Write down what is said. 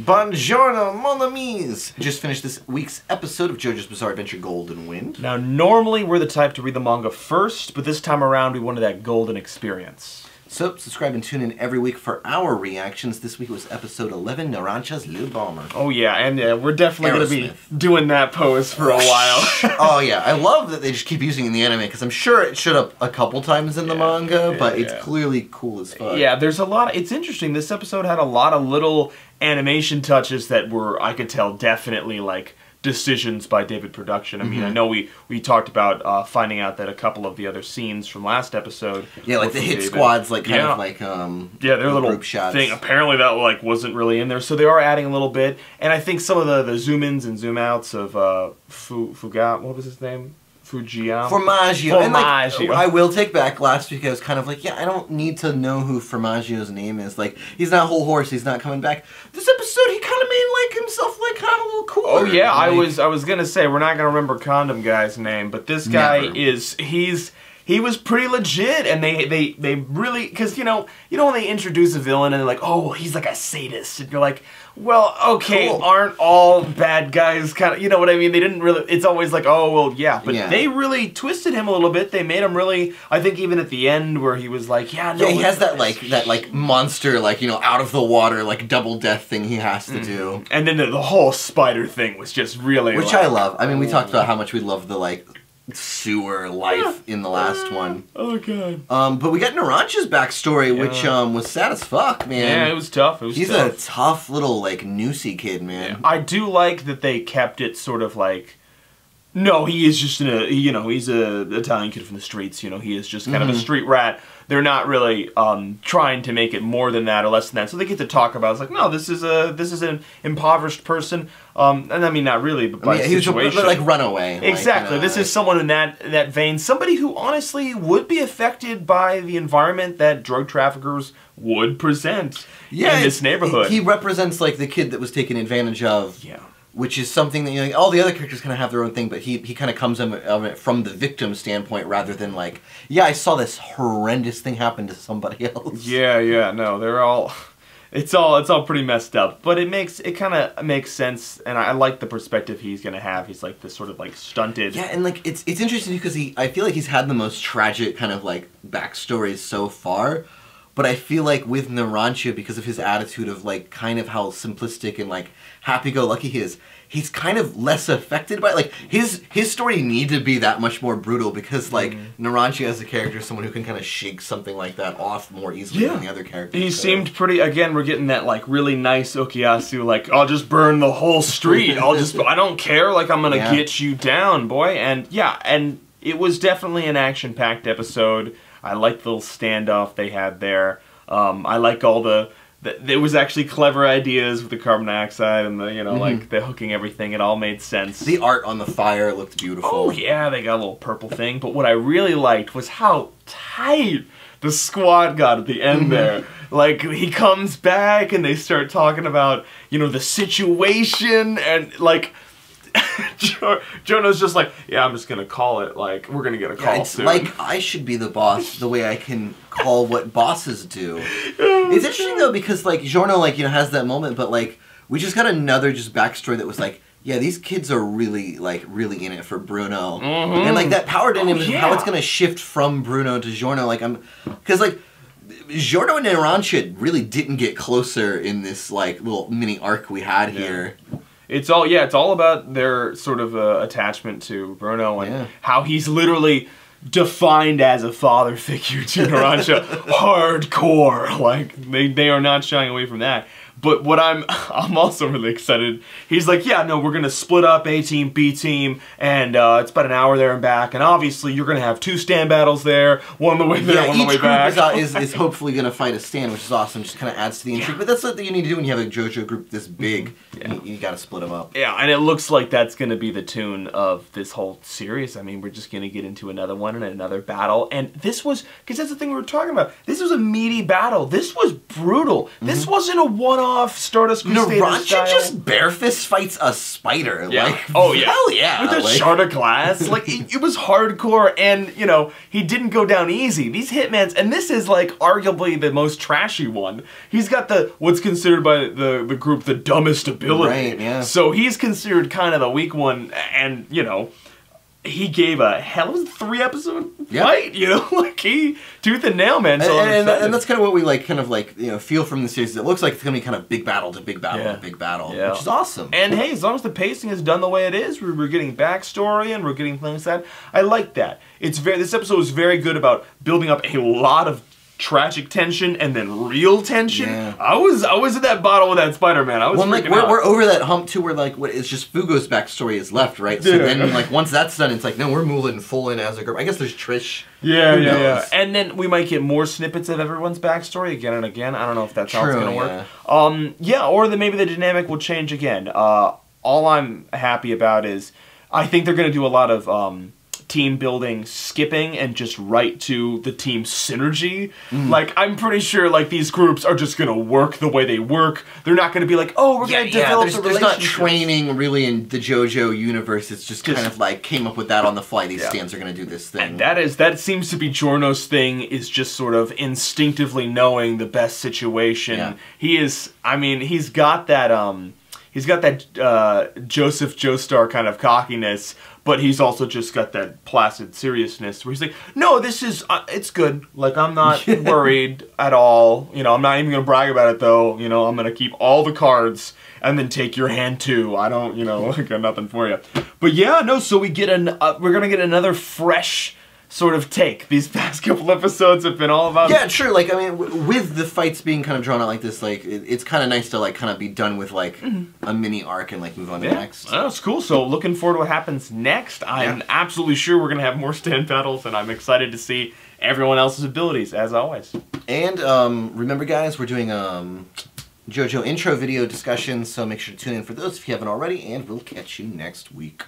Buongiorno, mon amis! Just finished this week's episode of JoJo's Bizarre Adventure Golden Wind. Now, normally we're the type to read the manga first, but this time around we wanted that golden experience. So, subscribe and tune in every week for our reactions. This week was episode 11, Narancia's Little Bomber. Oh yeah, and we're definitely going to be doing that pose for a while. Oh yeah, I love that they just keep using it in the anime, because I'm sure it showed up a couple times in the manga, but it's clearly cool as fuck. Yeah, there's a lot, it's interesting, this episode had a lot of little animation touches that were, I could tell, definitely like decisions by David Production. I mean, I know we talked about finding out that a couple of the other scenes from last episode, like the hit David. Squads, like kind of like their little group shots thing. Apparently that like wasn't really in there, so they are adding a little bit. And I think some of the zoom ins and zoom outs of Fuga, what was his name? Formaggio. And like, I will take back last week. I was kind of like, yeah, I don't need to know who Formaggio's name is. Like, he's not whole horse. He's not coming back. This episode, he kind of made like himself like kind of a little cooler. Oh yeah, like, I was gonna say we're not gonna remember Condom Guy's name, but this guy he was pretty legit, and they really, because you know when they introduce a villain and they're like, oh, he's like a sadist, and you're like, well, okay, aren't all bad guys kind of, you know what I mean? They didn't really, it's always like, oh, well, yeah, but they really twisted him a little bit. They made him really, I think even at the end where he was like, yeah, no. Yeah, he has that like monster, like, you know, out of the water, like double death thing he has to do. And then the whole spider thing was just really, which I love. I mean, we talked about how much we love the like sewer life in the last one. Oh god. But we got Narancia's backstory, which was sad as fuck, man. Yeah, it was tough. He's a tough little like Noosey kid, man. Yeah. I do like that they kept it sort of like, no, he is just he's a Italian kid from the streets. You know, he is just kind of a street rat. They're not really trying to make it more than that or less than that. So they get to talk about, it's like, no, this is an impoverished person. And I mean, not really, but by situation. He was like runaway. Exactly. Like, this is someone in that vein. Somebody who honestly would be affected by the environment that drug traffickers would present in this neighborhood. He represents like the kid that was taken advantage of. Yeah. Which is something that, you know, all the other characters kind of have their own thing, but he kind of comes of it from the victim standpoint rather than like, yeah, I saw this horrendous thing happen to somebody else. Yeah, no, they're all, it's all pretty messed up, but it kind of makes sense, and I like the perspective he's gonna have. He's like this sort of like stunted. Yeah, and like it's interesting because I feel like he's had the most tragic kind of like backstories so far. But I feel like with Narancia, because of his attitude of like kind of how simplistic and like happy-go-lucky he is, he's kind of less affected by it. Like his story need to be that much more brutal because like Narancia as a character is someone who can kind of shake something like that off more easily than the other characters. He seemed pretty, again, we're getting that like really nice Okuyasu, like, I'll just burn the whole street. I don't care, like I'm gonna get you down, boy. And yeah, and it was definitely an action-packed episode. I like the little standoff they had there. I like all there was actually clever ideas with the carbon dioxide and the, you know, like the hooking everything. It all made sense. The art on the fire looked beautiful. Oh yeah, they got a little purple thing. But what I really liked was how tight the squad got at the end there. Like, he comes back and they start talking about, you know, the situation and like, Jono's just like, yeah, I'm just gonna call it, like, we're gonna get a call soon. Like, I should be the boss the way I can call what bosses do. It's interesting though, because like, Giorno, like, you know, has that moment, but like, we just got another just backstory that was like, yeah, these kids are really, like, really in it for Bruno. And like, that power dynamic, how it's gonna shift from Bruno to Giorno, like, because like, Giorno and Narancia really didn't get closer in this like, little mini arc we had here. It's all about their sort of attachment to Bruno and how he's literally defined as a father figure to Narancia. Hardcore. Like, they are not shying away from that. But what I'm also really excited, he's like, yeah, no, we're going to split up A team, B team, and it's about an hour there and back, and obviously you're going to have 2 stand battles there, one on the way there, one on the way back. Each group is hopefully going to fight a stand, which is awesome, just kind of adds to the intrigue. But that's what you need to do when you have a JoJo group this big. You got to split them up. Yeah, and it looks like that's going to be the tune of this whole series. I mean, we're just going to get into another one and another battle, and this was, because that's the thing we were talking about, this was a meaty battle. This was brutal. This wasn't a one-off off Stardust Crusader Narancia style. just bare fist fights a spider. Yeah. Like, oh yeah. Hell yeah. With a shard of glass. Like, it was hardcore, and, you know, he didn't go down easy. These Hitmans, and this is, like, arguably the most trashy one. He's got what's considered by the group the dumbest ability. Right, yeah. So he's considered kind of the weak one, and, you know, he gave a hell of a 3-episode fight, you know, like tooth and nail, man. So and that's kind of what we like, kind of like, you know, feel from the series. It looks like it's gonna be kind of big battle to big battle to big battle, which is awesome. And hey, as long as the pacing is done the way it is, we're getting backstory and we're getting things like that. I like that. This episode was very good about building up a lot of tragic tension and then real tension. Yeah. I was in that bottle with that Spider-Man. I was like we're over that hump too, where like it's just Fugo's backstory is left, right? So then like once that's done, it's like no, we're moving full in as a group. I guess there's Trish. Yeah. And then we might get more snippets of everyone's backstory again and again. I don't know if that's how it's gonna work. Or then maybe the dynamic will change again. All I'm happy about is I think they're gonna do a lot of team building skipping and just right to the team synergy. Like, I'm pretty sure, like, these groups are just gonna work the way they work. They're not gonna be like, oh, we're gonna develop the there's not training really in the Jojo universe. It's just kind of like came up with that on the fly. These stands are gonna do this thing. And that seems to be Giorno's thing, is just sort of instinctively knowing the best situation. Yeah. He's got that Joseph Joestar kind of cockiness, but he's also just got that placid seriousness where he's like, no, this is, it's good. Like, I'm not worried at all. You know, I'm not even going to brag about it, though. You know, I'm going to keep all the cards and then take your hand, too. I don't, you know, got nothing for you. But yeah, no, so we're going to get another fresh sort of take. These past couple episodes have been all about... Yeah, true. Like, I mean, with the fights being kind of drawn out like this, like, it's kind of nice to, like, kind of be done with, like, a mini arc and, like, move on to next. Oh, it's cool. So, looking forward to what happens next. I'm absolutely sure we're going to have more stand battles, and I'm excited to see everyone else's abilities, as always. And, remember, guys, we're doing, JoJo intro video discussions, so make sure to tune in for those if you haven't already, and we'll catch you next week.